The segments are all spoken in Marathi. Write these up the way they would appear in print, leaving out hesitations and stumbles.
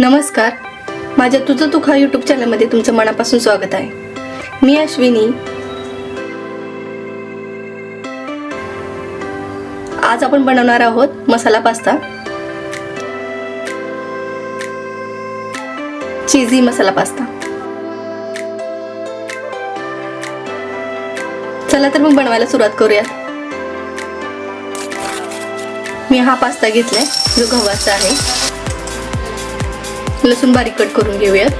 नमस्कार, माझ्या तुझं तू खा यूट्यूब चॅनलमध्ये तुमचं मनापासून स्वागत आहे. मी अश्विनी. आज आपण बनवणार आहोत मसाला पास्ता. चीजी मसाला पास्ता. चला तर मग बनवायला सुरुवात करूयात. मी हा पास्ता घेतलाय जो गव्हाचा आहे. लसूण बारीक कट करून घेऊयात.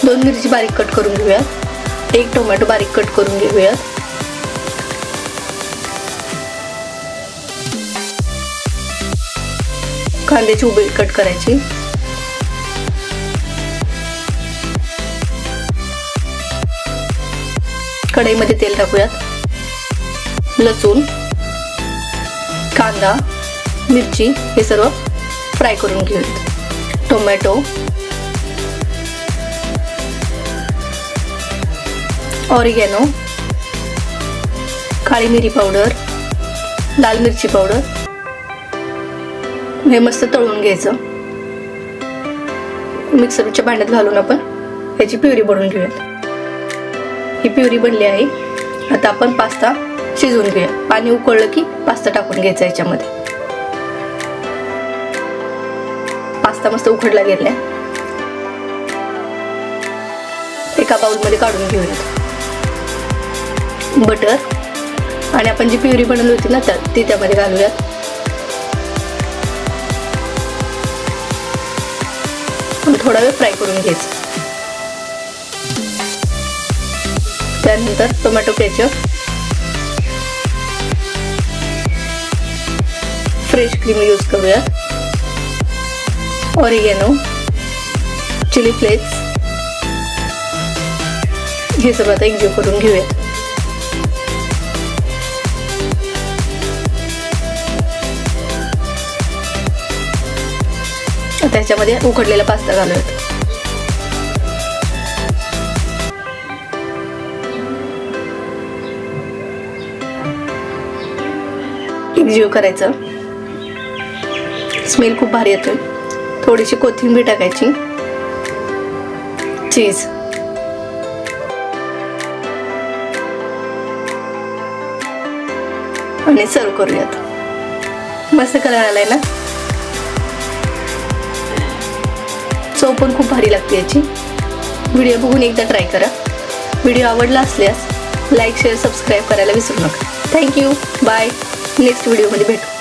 2 मिरची बारीक कट करून घेऊयात. 1 टोमॅटो बारीक कट करून घेऊयात. कांद्याची उभी कट करायची. कढईमध्ये तेल टाकूयात. लसूण, कांदा, मिरची हे सर्व फ्राय करून घेऊयात. टोमॅटो, ऑरिगॅनो, काळी मिरी पावडर, लाल मिरची पावडर हे मस्त तळून घ्यायचं. मिक्सरच्या भांड्यात घालून आपण याची प्युरी बनवून घेऊयात. ही प्युरी बनली आहे. आता आपण पास्ता शिजवून घेऊया. पाणी उकळलं की पास्ता टाकून घ्यायचा याच्यामध्ये. पास्ता मस्त उकडला गेलाय. एका बाउलमध्ये काढून घेऊयात. बटर आणि आपण जी प्युरी बनवली होती ना ती त्यामध्ये घालूयात. थोडा वेळ फ्राय करून घ्यायचं. त्यानंतर tomato ketchup, fresh cream use करूयात. ऑरिगॅनो, चिली फ्लेक्स हे सगळं आता एकजीव करून घेऊया. त्याच्यामध्ये उकडलेला पास्ता घालूयात. एकजीव करायचं. स्मेल खूप भारी येतोय. थोडीशी कोथिंबीर टाकायची. चीज, आणि सर्व करूयात. मस्त कलर आलाय ना. चव पण खूप भारी लागते याची. व्हिडिओ बघून एकदा ट्राय करा. व्हिडिओ आवडला असल्यास लाईक, शेअर, सबस्क्राईब करायला विसरू नका. थँक्यू. बाय. नेक्स्ट व्हिडिओमध्ये भेटू.